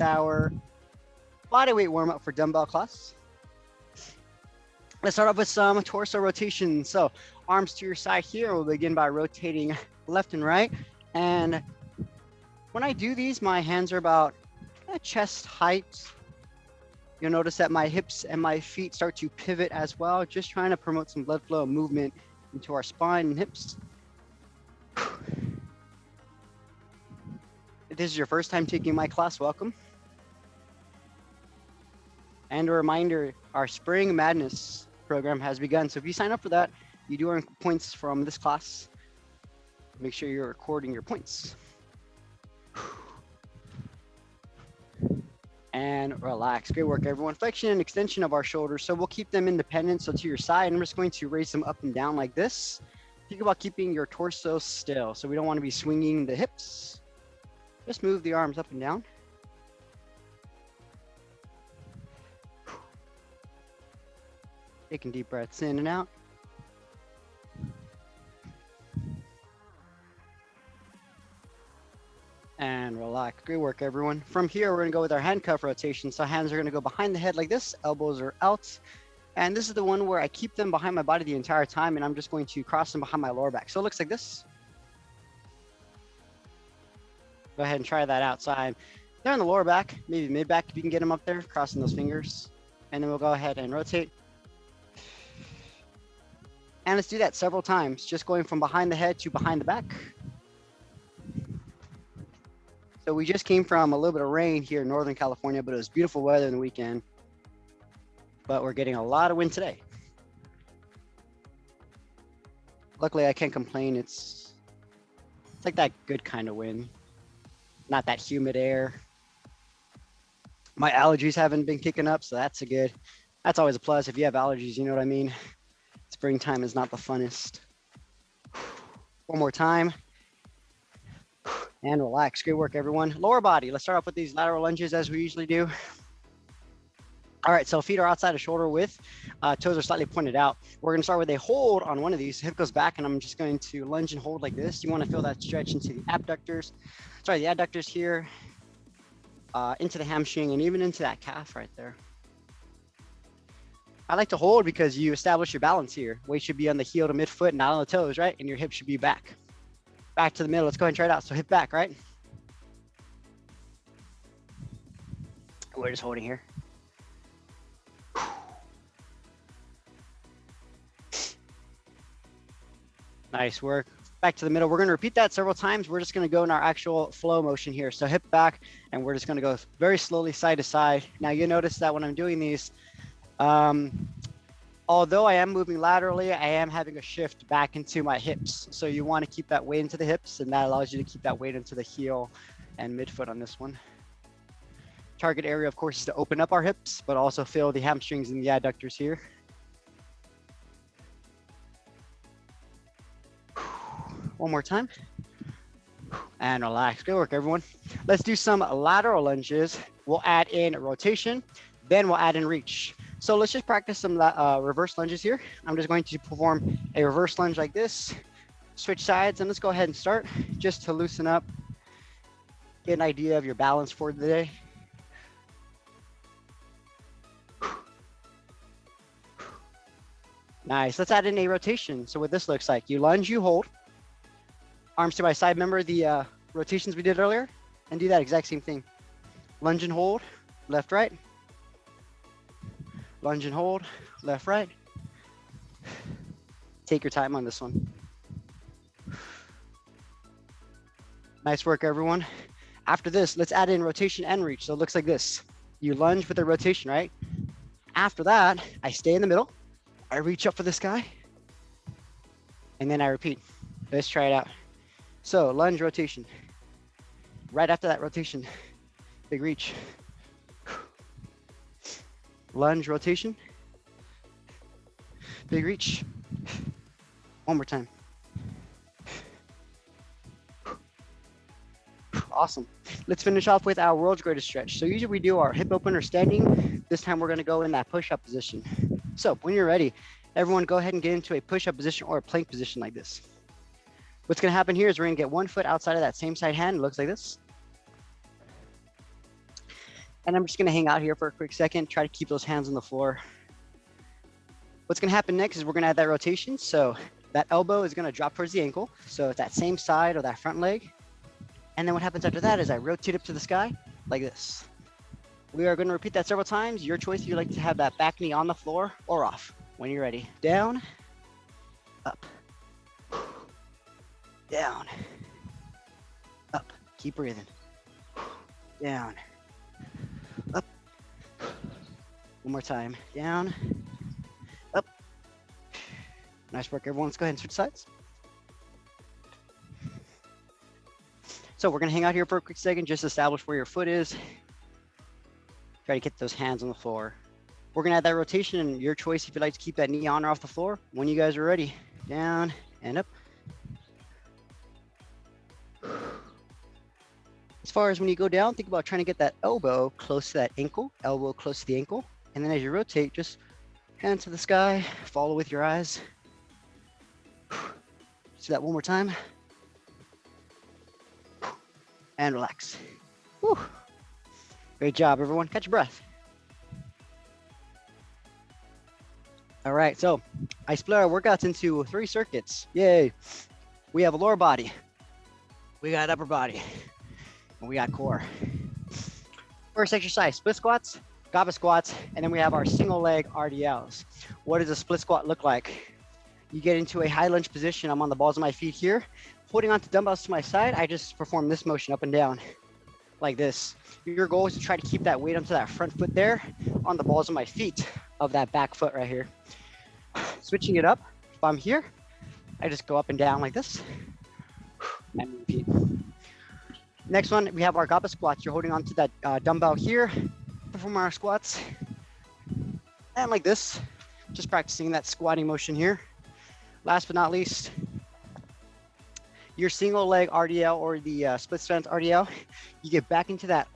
our body weight warm up for dumbbell class. Let's start off with some torso rotation. So arms to your side here. We'll begin by rotating left and right. And when I do these, my hands are about chest height. You'll notice that my hips and my feet start to pivot as well, just trying to promote some blood flow and movement into our spine and hips. If this is your first time taking my class, welcome. And a reminder, our Spring Madness program has begun. So if you sign up for that, you do earn points from this class. Make sure you're recording your points. And relax. Great work, everyone. Flexion and extension of our shoulders. So we'll keep them independent. So to your side, I'm just going to raise them up and down like this. Think about keeping your torso still. So we don't want to be swinging the hips. Just move the arms up and down. Taking deep breaths in and out. And relax. Great work, everyone. From here, we're going to go with our handcuff rotation. So hands are going to go behind the head like this. Elbows are out. And this is the one where I keep them behind my body the entire time. And I'm just going to cross them behind my lower back. So it looks like this. Go ahead and try that outside. They're on the lower back, maybe mid back if you can get them up there, crossing those fingers. And then we'll go ahead and rotate. And let's do that several times, just going from behind the head to behind the back. So we just came from a little bit of rain here in Northern California, but it was beautiful weather in the weekend. But we're getting a lot of wind today. Luckily, I can't complain. It's like that good kind of wind, not that humid air. My allergies haven't been kicking up, so that's always a plus. If you have allergies, you know what I mean. Springtime is not the funnest. One more time. And relax. Great work, everyone. Lower body. Let's start off with these lateral lunges as we usually do. All right, so feet are outside of shoulder width. Toes are slightly pointed out. We're going to start with a hold on one of these. Hip goes back, and I'm just going to lunge and hold like this. You want to feel that stretch into the abductors. Sorry, the adductors here, into the hamstring, and even into that calf right there. I like to hold because you establish your balance here. Weight should be on the heel to midfoot, not on the toes, right? And your hip should be back. Back to the middle. Let's go ahead and try it out. So hip back, right? We're just holding here. Nice work. Back to the middle. We're going to repeat that several times. We're just going to go in our actual flow motion here. So hip back, and we're just going to go very slowly side to side. Now you notice that when I'm doing these, although I am moving laterally, I am having a shift back into my hips. So you want to keep that weight into the hips, and that allows you to keep that weight into the heel and midfoot on this one. Target area, of course, is to open up our hips, but also feel the hamstrings and the adductors here. One more time. And relax. Good work, everyone. Let's do some lateral lunges. We'll add in rotation, then we'll add in reach. So let's just practice some reverse lunges here. I'm just going to perform a reverse lunge like this. Switch sides, and let's go ahead and start just to loosen up, get an idea of your balance for the day. Nice. Let's add in a rotation. So what this looks like, you lunge, you hold. Arms to my side. Remember the rotations we did earlier? And do that exact same thing. Lunge and hold, left, right. Lunge and hold, left, right. Take your time on this one. Nice work, everyone. After this, let's add in rotation and reach. So it looks like this. You lunge with a rotation, right? After that, I stay in the middle. I reach up for this guy. And then I repeat. Let's try it out. So lunge, rotation. Right after that rotation, big reach. Lunge, rotation. Big reach. One more time. Awesome. Let's finish off with our world's greatest stretch. So usually we do our hip opener standing. This time we're going to go in that push-up position. So when you're ready, everyone go ahead and get into a push-up position or a plank position like this. What's going to happen here is we're going to get one foot outside of that same side hand. It looks like this. And I'm just gonna hang out here for a quick second, try to keep those hands on the floor. What's gonna happen next is we're gonna add that rotation. So that elbow is gonna drop towards the ankle. So it's that same side of that front leg. And then what happens after that is I rotate up to the sky like this. We are gonna repeat that several times. Your choice if you'd like to have that back knee on the floor or off. When you're ready. Down, up, down, up. Keep breathing. Down, up. One more time. Down, up. Nice work, everyone. Let's go ahead and switch sides. So we're gonna hang out here for a quick second, just establish where your foot is. Try to get those hands on the floor. We're gonna add that rotation, and your choice if you'd like to keep that knee on or off the floor. When you guys are ready, down and up. As far as when you go down, think about trying to get that elbow close to that ankle, elbow close to the ankle. And then as you rotate, just hands to the sky, follow with your eyes. Do that one more time. And relax. Whew. Great job, everyone. Catch your breath. All right, so I split our workouts into 3 circuits. Yay. We have a lower body. We got upper body. And we got core. First exercise, split squats, goblet squats, and then we have our single leg RDLs. What does a split squat look like? You get into a high lunge position. I'm on the balls of my feet here. Holding onto dumbbells to my side, I just perform this motion up and down like this. Your goal is to try to keep that weight onto that front foot there on the balls of my feet of that back foot right here. Switching it up, if I'm here, I just go up and down like this and repeat. Next one, we have our goblet squats. You're holding onto that dumbbell here, perform our squats. And like this, just practicing that squatting motion here. Last but not least, your single leg RDL or the split stance RDL, you get back into that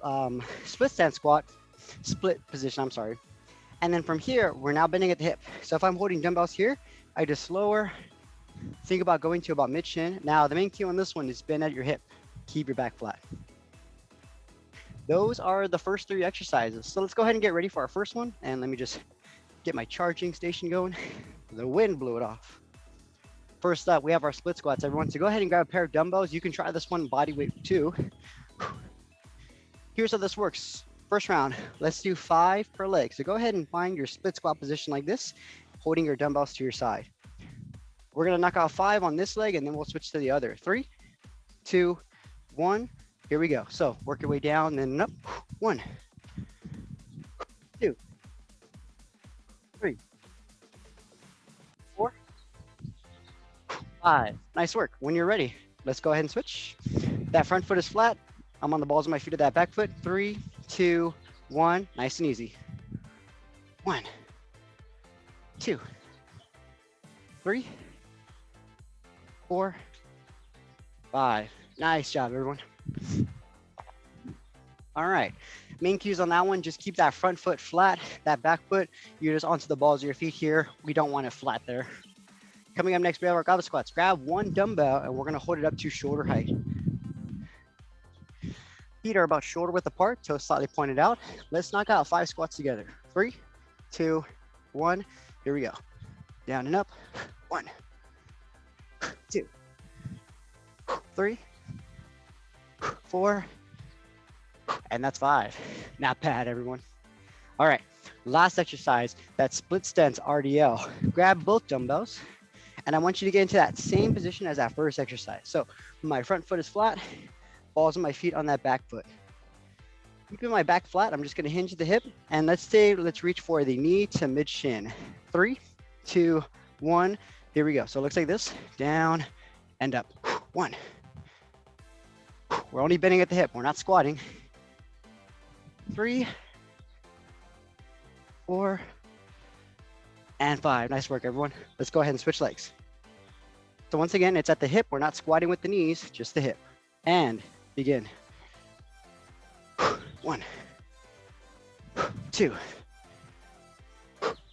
split stance squat, split position, I'm sorry. And then from here, we're now bending at the hip. So if I'm holding dumbbells here, I just lower, think about going to about mid shin. Now the main key on this one is bend at your hip, keep your back flat. Those are the first 3 exercises. So let's go ahead and get ready for our first one. And let me just get my charging station going. The wind blew it off. First up, we have our split squats, everyone. So go ahead and grab a pair of dumbbells. You can try this one body weight too. Here's how this works. First round, let's do 5 per leg. So go ahead and find your split squat position like this, holding your dumbbells to your side. We're gonna knock out 5 on this leg and then we'll switch to the other. 3, 2, 1, here we go. So work your way down and up. 1, 2, 3, 4, 5. Nice work. When you're ready, let's go ahead and switch. That front foot is flat. I'm on the balls of my feet of that back foot. 3, 2, 1. Nice and easy. 1, 2, 3, 4, 5. Nice job, everyone. All right. Main cues on that one, just keep that front foot flat. That back foot, you're just onto the balls of your feet here. We don't want it flat there. Coming up next, we have our goblet squats. Grab 1 dumbbell and we're gonna hold it up to shoulder height. Feet are about shoulder width apart, toes slightly pointed out. Let's knock out 5 squats together. 3, 2, 1. Here we go. Down and up. 1, 2, 3, 4, and that's 5. Not bad, everyone. All right, last exercise, that split stance RDL. Grab both dumbbells, and I want you to get into that same position as that first exercise. So my front foot is flat, balls of my feet on that back foot. Keeping my back flat, I'm just gonna hinge the hip, and let's reach for the knee to mid shin. 3, 2, 1, here we go. So it looks like this, down and up. 1. We're only bending at the hip, we're not squatting. 3, 4, and 5. Nice work, everyone. Let's go ahead and switch legs. So once again, it's at the hip. We're not squatting with the knees, just the hip. And begin. 1, 2,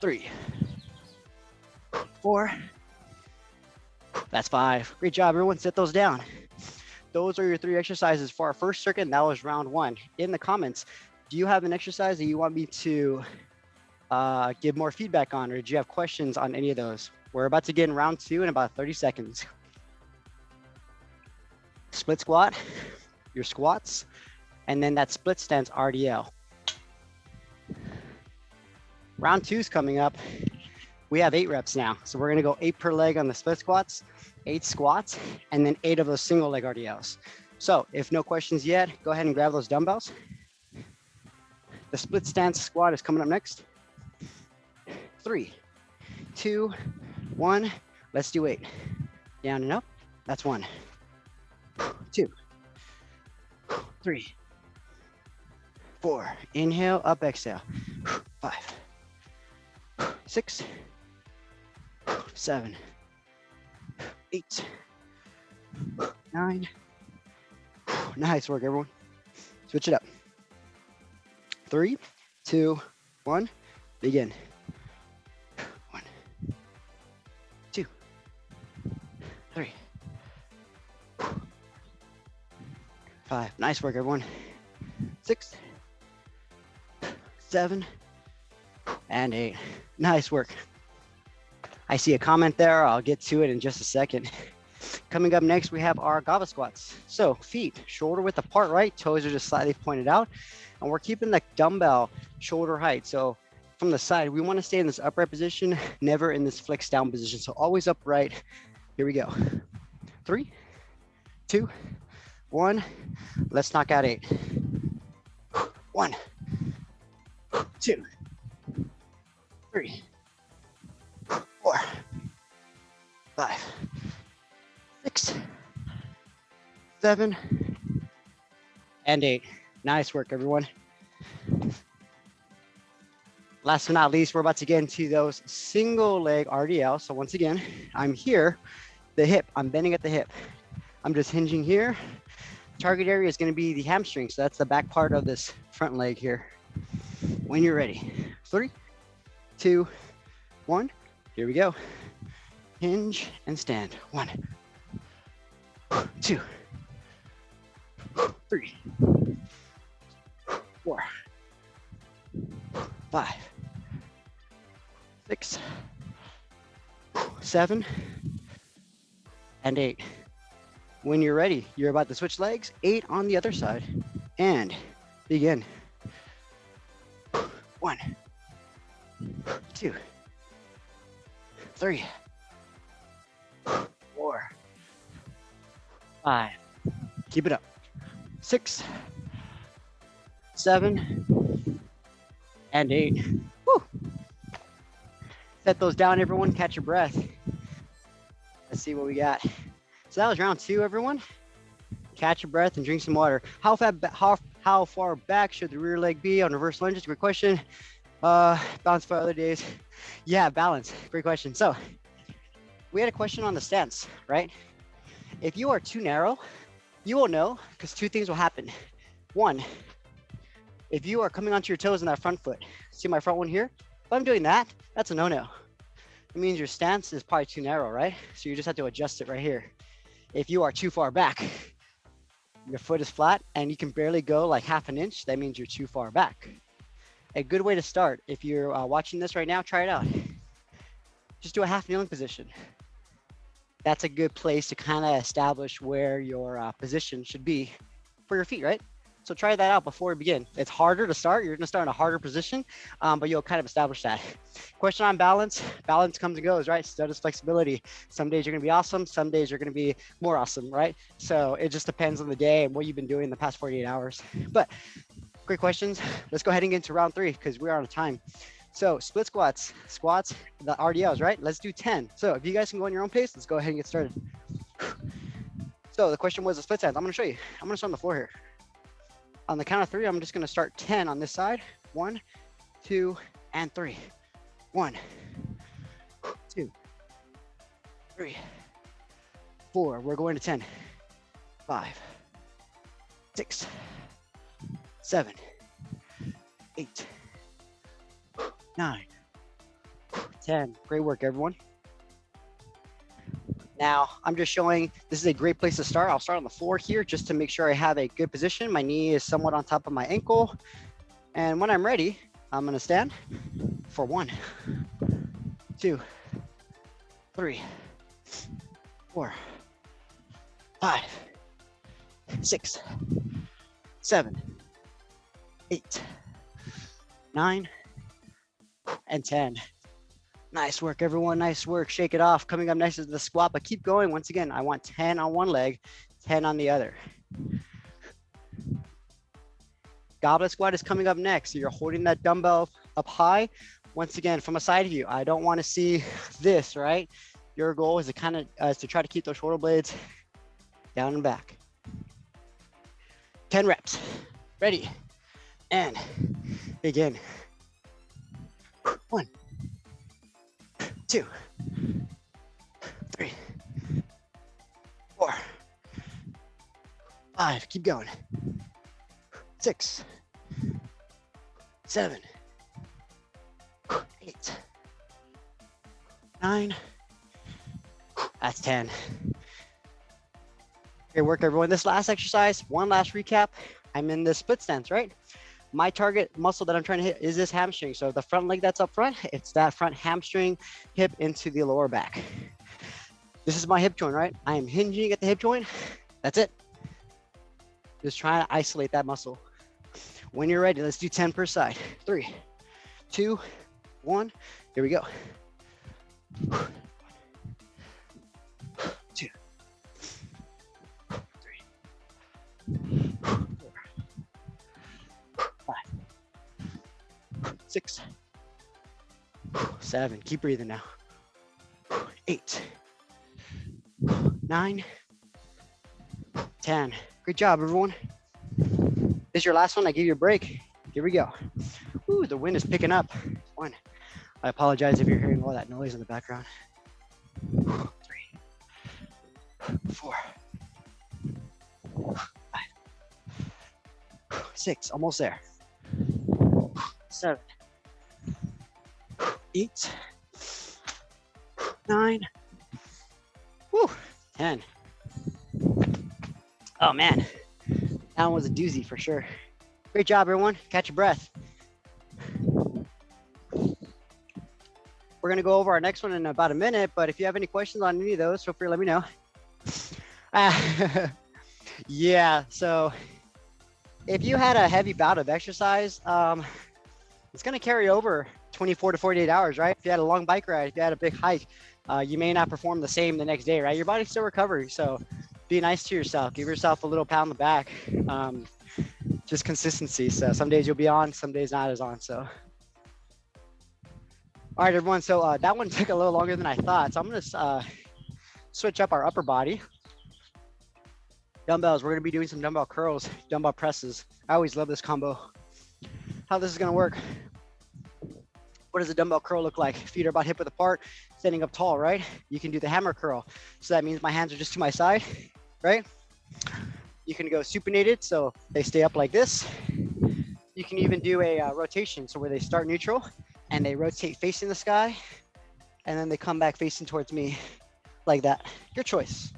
3, 4. That's 5. Great job, everyone. Sit those down. Those are your 3 exercises for our first circuit, and that was round 1. In the comments, do you have an exercise that you want me to give more feedback on, or do you have questions on any of those? We're about to get in round 2 in about 30 seconds. Split squat, your squats, and then that split stance RDL. Round 2 is coming up. We have 8 reps now. So we're gonna go 8 per leg on the split squats, 8 squats, and then 8 of those single leg RDLs. So if no questions yet, go ahead and grab those dumbbells. The split stance squat is coming up next. 3, 2, 1. Let's do 8. Down and up. That's 1, 2, 3, 4. Inhale, up, exhale. 5, 6, 7, 8, 9. Nice work, everyone. Switch it up. 3, 2, 1. Begin. 1, 2, 3, 5. Nice work, everyone. 6, 7, and 8. Nice work. I see a comment there. I'll get to it in just a second. Coming up next, we have our goblet squats. So feet shoulder width apart, right? Toes are just slightly pointed out. And we're keeping the dumbbell shoulder height. So from the side, we want to stay in this upright position, never in this flex down position. So always upright. Here we go. 3, 2, 1. Let's knock out 8. 1, 2, 3, 4, 5, 6, 7, and 8. Nice work, everyone. Last but not least, we're about to get into those single leg RDL. So once again, I'm here, the hip, I'm bending at the hip. I'm just hinging here. Target area is going to be the hamstring. So that's the back part of this front leg here. When you're ready. 3, 2, 1. Here we go. Hinge and stand. 1, 2, 3, 4, 5, 6, 7, and 8. When you're ready, you're about to switch legs. 8 on the other side. And begin. 1, 2, 3, 4, 5. Keep it up. 6, 7, and 8. Woo. Set those down, everyone. Catch your breath. Let's see what we got. So that was round 2, everyone. Catch your breath and drink some water. How far back should the rear leg be on reverse lunges? Great question. Balance for other days. Yeah, balance. Great question. So we had a question on the stance, right? If you are too narrow, you will know, because 2 things will happen. 1, if you are coming onto your toes in that front foot, see my front one here? If I'm doing that, that's a no-no. It means your stance is probably too narrow, right? So you just have to adjust it right here. If you are too far back, your foot is flat and you can barely go like half an inch, that means you're too far back. A good way to start, if you're watching this right now, try it out. Just do a half kneeling position. That's a good place to kind of establish where your position should be for your feet, right? So try that out before we begin. It's harder to start. You're gonna start in a harder position, but you'll kind of establish that. Question on balance. Balance comes and goes, right? So does flexibility. Some days you're gonna be awesome. Some days you're gonna be more awesome, right? So it just depends on the day and what you've been doing the past 48 hours. But great questions. Let's go ahead and get into round 3 because we are on time. So split squats, the RDLs, right? Let's do 10. So if you guys can go on your own pace, let's go ahead and get started. So the question was a split stance. I'm gonna show you. I'm gonna start on the floor here. On the count of 3, I'm just gonna start 10 on this side. 1, 2, and 3. 1, 2, 3, 4. We're going to 10. 5, 6, 7, 8, 9, 10. Great work, everyone. Now, I'm just showing, this is a great place to start. I'll start on the floor here just to make sure I have a good position. My knee is somewhat on top of my ankle. And when I'm ready, I'm gonna stand for 1, 2, 3, 4, 5, 6, 7, 8, 9, and 10. Nice work, everyone. Nice work. Shake it off. Coming up next is the squat, but keep going. Once again, I want 10 on one leg, 10 on the other. Goblet squat is coming up next. So you're holding that dumbbell up high. Once again, from a side view, I don't want to see this, right? Your goal is to try to keep those shoulder blades down and back. 10 reps. Ready. And begin. 1, 2, 3, 4, 5. Keep going. 6, 7, 8, 9. That's 10. Great work, everyone. This last exercise, one last recap. I'm in the split stance, right? My target muscle that I'm trying to hit is this hamstring. So the front leg that's up front, it's that front hamstring, hip into the lower back. This is my hip joint, right? I am hinging at the hip joint. That's it. Just trying to isolate that muscle. When you're ready, let's do 10 per side. 3, 2, 1. Here we go. 2, 3, 4, 5, 6, 7. Keep breathing now. 8, 9, 10. Great job, everyone. This is your last one. I give you a break. Here we go. Ooh, the wind is picking up. 1. I apologize if you're hearing all that noise in the background. 3, 4, 5, 6. Almost there. 7, 8, 9. Woo, 10. Oh man, that one was a doozy for sure. Great job, everyone. Catch your breath. We're gonna go over our next one in about a minute, but if you have any questions on any of those, feel free to let me know. Yeah, so if you had a heavy bout of exercise, it's gonna carry over 24 to 48 hours, right? If you had a long bike ride, if you had a big hike, you may not perform the same the next day, right? Your body's still recovering, so be nice to yourself. Give yourself a little pat on the back. Just consistency. So some days you'll be on, some days not as on. So, all right, everyone. So that one took a little longer than I thought. So I'm gonna switch up our upper body. Dumbbells. We're gonna be doing some dumbbell curls, dumbbell presses. I always love this combo. How this is gonna work. What does a dumbbell curl look like? Feet are about hip width apart, standing up tall, right? You can do the hammer curl. So that means my hands are just to my side, right? You can go supinated, so they stay up like this. You can even do a rotation, so where they start neutral and they rotate facing the sky, and then they come back facing towards me like that. Your choice.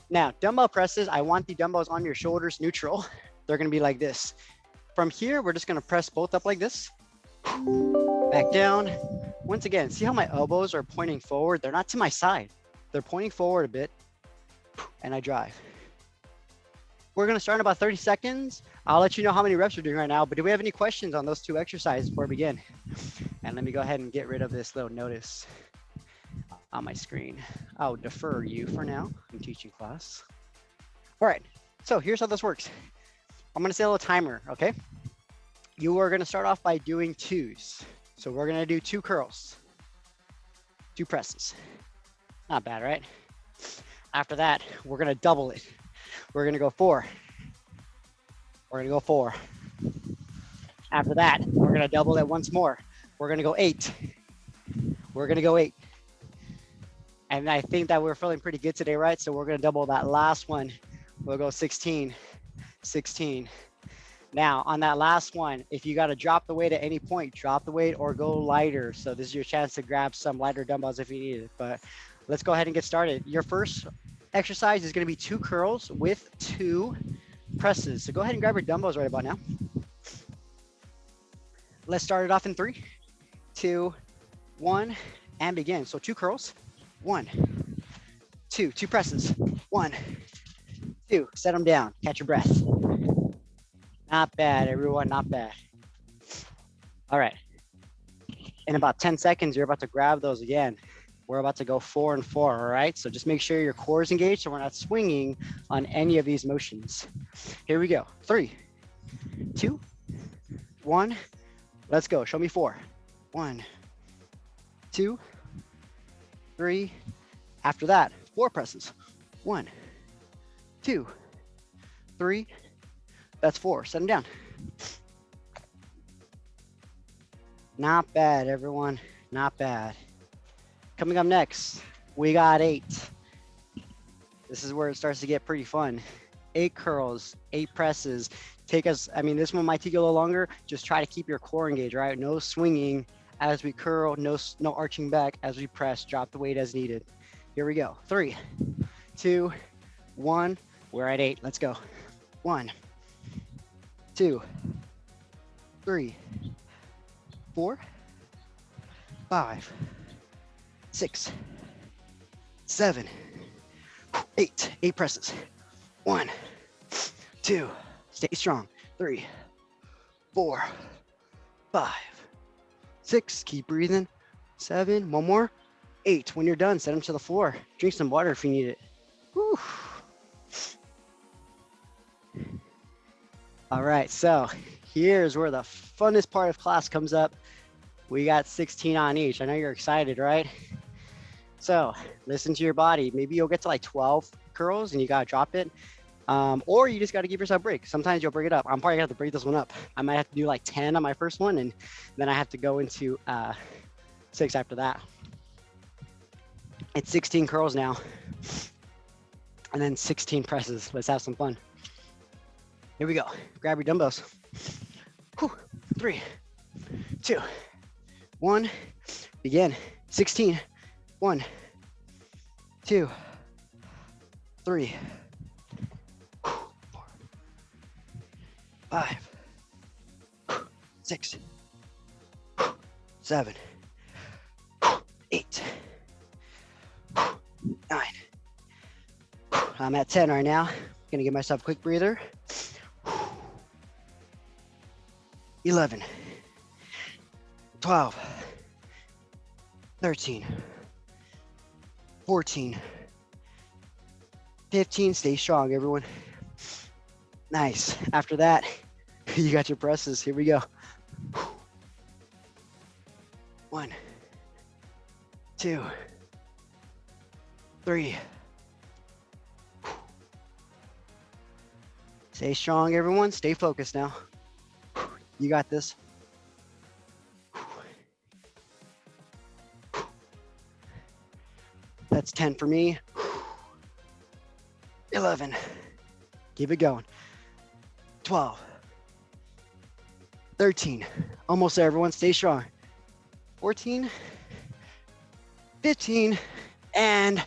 Now, dumbbell presses, I want the dumbbells on your shoulders neutral. They're gonna be like this. From here, we're just gonna press both up like this. Back down. Once again, see how my elbows are pointing forward? They're not to my side. They're pointing forward a bit, and I drive. We're gonna start in about 30 seconds. I'll let you know how many reps we're doing right now, but do we have any questions on those 2 exercises before we begin? And let me go ahead and get rid of this little notice on my screen. I'll defer you for now. I'm teaching class. All right, so here's how this works. I'm gonna say a little timer, okay? You are gonna start off by doing 2s. So we're gonna do 2 curls, 2 presses. Not bad, right? After that, we're gonna double it. We're gonna go 4. We're gonna go 4. After that, we're gonna double it once more. We're gonna go 8. We're gonna go 8. And I think that we're feeling pretty good today, right? So we're gonna double that last one. We'll go 16, 16. Now on that last one, if you got to drop the weight at any point, drop the weight or go lighter. So this is your chance to grab some lighter dumbbells if you need it. But let's go ahead and get started. Your first exercise is going to be 2 curls with 2 presses. So go ahead and grab your dumbbells right about now. Let's start it off in 3, 2, 1, and begin. So 2 curls, 1, 2, 2 presses, 1, 2, set them down, catch your breath. Not bad, everyone, not bad. All right, in about 10 seconds, you're about to grab those again. We're about to go 4 and 4, all right? So just make sure your core is engaged so we're not swinging on any of these motions. Here we go, 3, 2, 1, let's go. Show me 4, 1, 2, 3. After that, 4 presses, 1, 2, 3. That's 4. Set them down. Not bad, everyone. Not bad. Coming up next, we got 8. This is where it starts to get pretty fun. 8 curls, 8 presses. Take us, I mean, this one might take you a little longer. Just try to keep your core engaged, right? No swinging as we curl, no arching back as we press. Drop the weight as needed. Here we go. 3, 2, 1. We're at 8. Let's go. 1, 2, 3, 4, 5, 6, 7, 8. 8 presses. 1, 2. Stay strong. 3, 4, 5, 6. Keep breathing. 7. One more. 8. When you're done, set them to the floor. Drink some water if you need it. Whew. All right, so here's where the funnest part of class comes up. We got 16 on each. I know you're excited, right? So listen to your body. Maybe you'll get to like 12 curls and you gotta drop it. Or you just gotta give yourself a break. Sometimes you'll break it up. I'm probably gonna have to break this one up. I might have to do like 10 on my first one and then I have to go into 6 after that. It's 16 curls now. And then 16 presses. Let's have some fun. Here we go. Grab your dumbbells. 3, 2, 1. Begin. 16. 1, 2, 3, 4, 5, 6, 7, 8, 9. I'm at 10 right now. Gonna give myself a quick breather. 11, 12, 13, 14, 15. Stay strong, everyone. Nice. After that, you got your presses. Here we go. 1, 2, 3. Stay strong, everyone. Stay focused now. You got this. That's 10 for me. 11. Keep it going. 12. 13. Almost there, everyone. Stay strong. 14. 15. And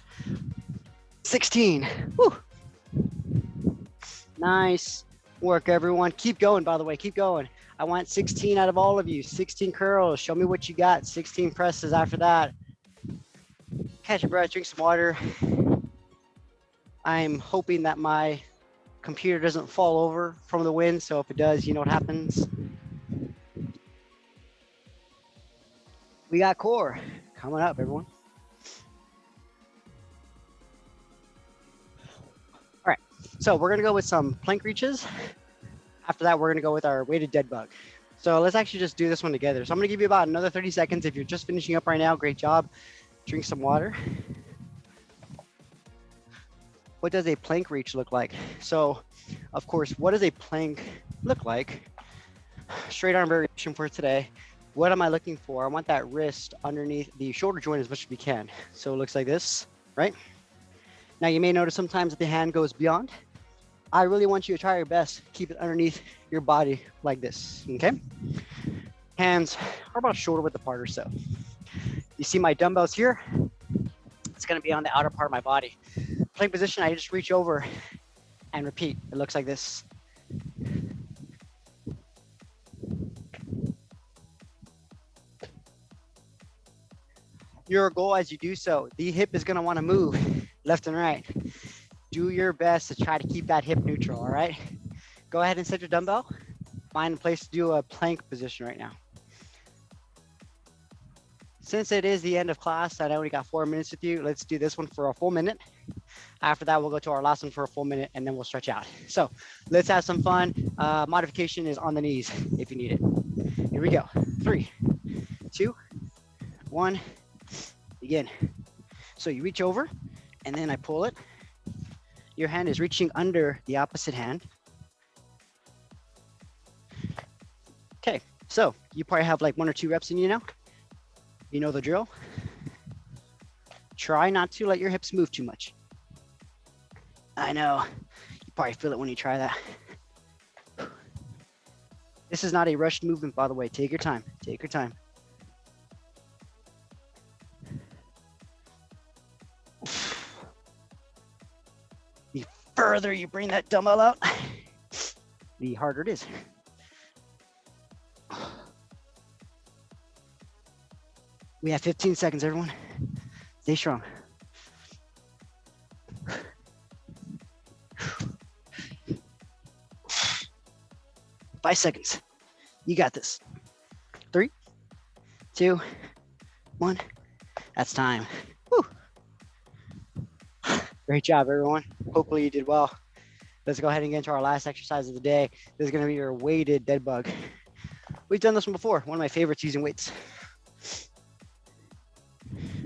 16. Woo. Nice work, everyone. Keep going, by the way. Keep going. I want 16 out of all of you. 16 curls. Show me what you got. 16 presses after that. Catch your breath, drink some water. I'm hoping that my computer doesn't fall over from the wind. So if it does, you know what happens. We got core coming up, everyone. All right, so we're gonna go with some plank reaches. After that, we're gonna go with our weighted dead bug. So let's actually just do this one together. So I'm gonna give you about another 30 seconds. If you're just finishing up right now, great job. Drink some water. What does a plank reach look like? So, of course, what does a plank look like? Straight arm variation for today. What am I looking for? I want that wrist underneath the shoulder joint as much as we can. So it looks like this, right? Now you may notice sometimes that the hand goes beyond. I really want you to try your best. Keep it underneath your body like this, okay? Hands are about shoulder width apart or so. You see my dumbbells here? It's gonna be on the outer part of my body. Plank position, I just reach over and repeat. It looks like this. your goal as you do so. The hip is going to want to move left and right. Do your best to try to keep that hip neutral, all right? Go ahead and set your dumbbell. Find a place to do a plank position right now. Since it is the end of class, I know we got 4 minutes with you. Let's do this one for a full minute. After that, we'll go to our last one for a full minute, and then we'll stretch out. So let's have some fun. Modification is on the knees if you need it. Here we go. 3, 2, 1, begin. So you reach over, and then I pull it. Your hand is reaching under the opposite hand. Okay, so you probably have like 1 or 2 reps in you now. You know the drill. Try not to let your hips move too much. I know, you probably feel it when you try that. This is not a rushed movement, by the way. Take your time, take your time. The further you bring that dumbbell out, the harder it is. We have 15 seconds, everyone. Stay strong. Five seconds. You got this. 3, 2, 1. That's time. Woo. Great job, everyone. Hopefully you did well. Let's go ahead and get into our last exercise of the day. This is going to be your weighted dead bug. We've done this one before. One of my favorites using weights.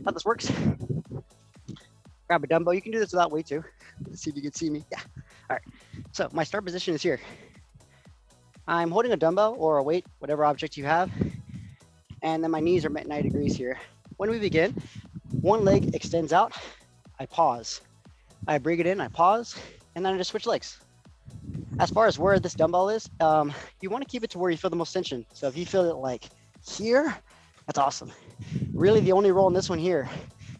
How this works. Grab a dumbbell. You can do this without weight too. Let's see if you can see me. Yeah. All right. So my start position is here. I'm holding a dumbbell or a weight, whatever object you have. And then my knees are at 90 degrees here. When we begin, one leg extends out. I pause. I bring it in, I pause, and then I just switch legs. As far as where this dumbbell is, you want to keep it to where you feel the most tension. So if you feel it like here, that's awesome. Really the only role in this one here,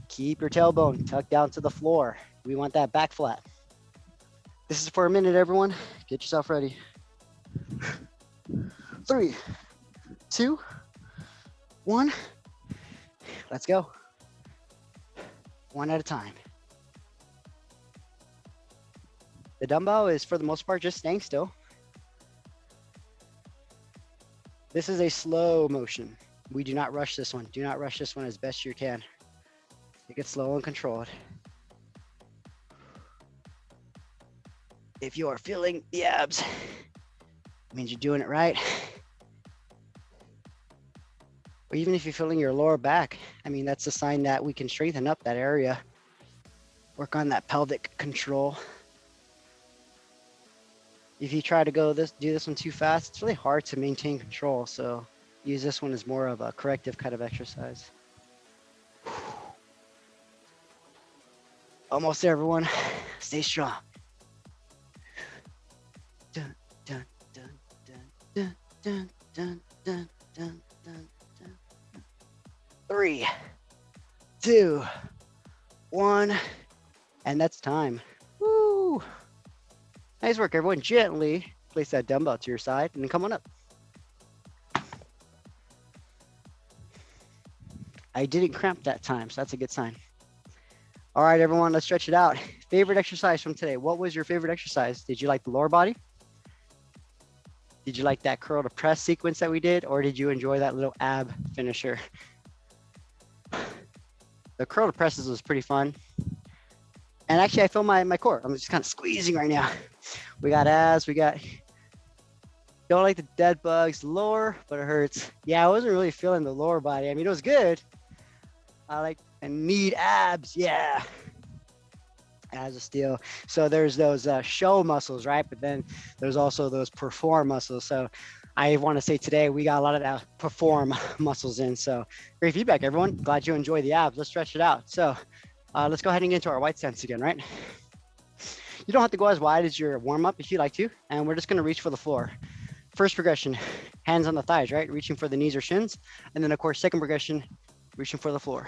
keep your tailbone tucked down to the floor. We want that back flat. This is for a minute, everyone. Get yourself ready. 3, 2, 1. Let's go. One at a time. The dumbbell is, for the most part, just staying still. This is a slow motion. We do not rush this one. Do not rush this one as best you can. Take it slow and controlled. If you are feeling the abs, it means you're doing it right. Or even if you're feeling your lower back, I mean, that's a sign that we can strengthen up that area. Work on that pelvic control. If you try to do this one too fast, it's really hard to maintain control. So use this one as more of a corrective kind of exercise. Almost there, everyone. Stay strong. Dun, dun, dun, dun, dun, dun, dun, dun, dun, dun. 3, 2, 1, and that's time. Woo! Nice work, everyone. Gently place that dumbbell to your side and then come on up. I didn't cramp that time, so that's a good sign. All right, everyone, let's stretch it out. Favorite exercise from today. What was your favorite exercise? Did you like the lower body? Did you like that curl to press sequence that we did? Or did you enjoy that little ab finisher? The curl to presses was pretty fun. And actually, I feel my core. I'm just kind of squeezing right now. We got abs, don't like the dead bugs, lower, but it hurts. Yeah, I wasn't really feeling the lower body. I mean, it was good. I like and need abs, yeah. As a steel. So there's those show muscles, right? But then there's also those perform muscles. So I want to say today we got a lot of that perform muscles in. So great feedback, everyone. Glad you enjoy the abs. Let's stretch it out. So let's go ahead and get into our white stance again, right? You don't have to go as wide as your warm up if you like to. And we're just going to reach for the floor. First progression, hands on the thighs, right? Reaching for the knees or shins. And then, of course, second progression, reaching for the floor.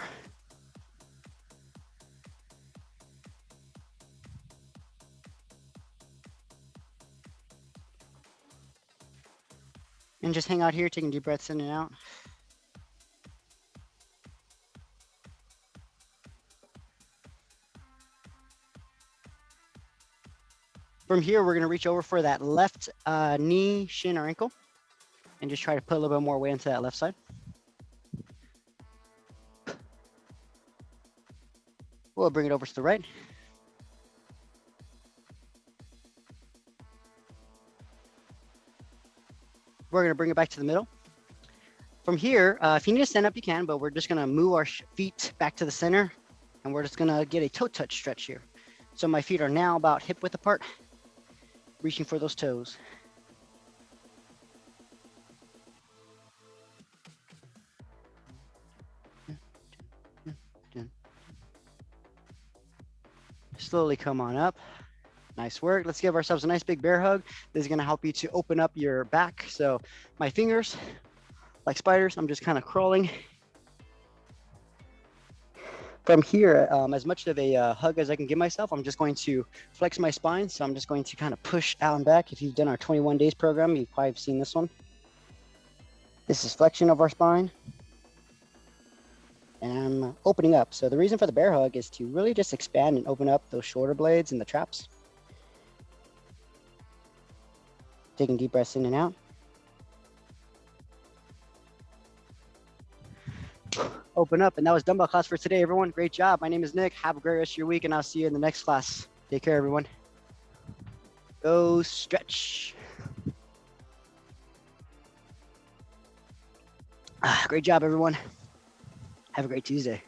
And just hang out here, taking deep breaths in and out. From here, we're going to reach over for that left knee, shin, or ankle, and just try to put a little bit more weight into that left side. We'll bring it over to the right. We're going to bring it back to the middle. From here, if you need to stand up, you can, but we're just going to move our feet back to the center, and we're just going to get a toe touch stretch here. So my feet are now about hip width apart, reaching for those toes. Slowly come on up. Nice work. Let's give ourselves a nice big bear hug. This is going to help you to open up your back. So my fingers, like spiders, I'm just kind of crawling. From here, as much of a hug as I can give myself, I'm just going to flex my spine. So I'm just going to kind of push out and back. If you've done our 21 days program, you've probably seen this one. This is flexion of our spine. And I'm opening up. So the reason for the bear hug is to really just expand and open up those shoulder blades and the traps. Taking deep breaths in and out. Open up. And that was dumbbell class for today, everyone. Great job. My name is Nick. Have a great rest of your week, and I'll see you in the next class. Take care, everyone. Go stretch. Great job, everyone. Have a great Tuesday.